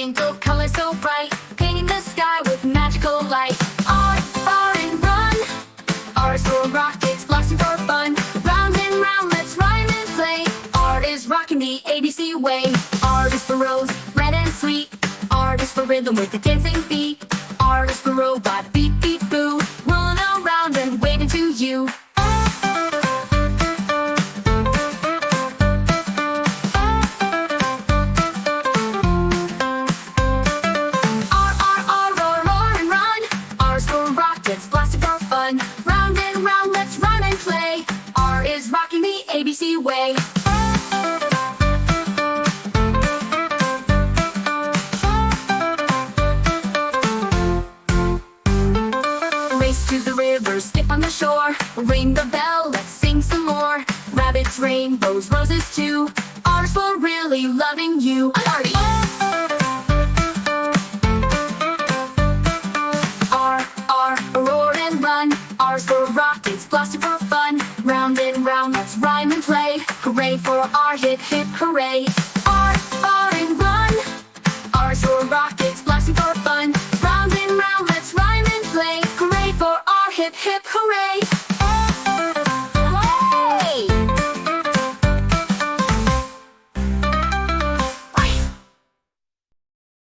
Twinkle colors so bright, painting the sky with magical light. R, R and run. R is for rockets, blasting for fun. Round and round, let's rhyme and play. R is rocking the ABC way. R is for rose, red and sweet. R is for rhythm with the dancing beat. R is for robot, beep beep boo, rolling around and waving to you. Round and round, let's run and play. R is rocking the ABC way. Race to the river, skip on the shore. Ring the bell, let's sing some more. Rabbits, rainbows, roses too. R's for really loving you. Party! R's for rockets, blasting for fun. Round and round, let's rhyme and play. Hooray for R, hip hip hooray. R, R and run. R's for rockets, blasting for fun. Round and round, let's rhyme and play. Hooray for R, hip hip hooray.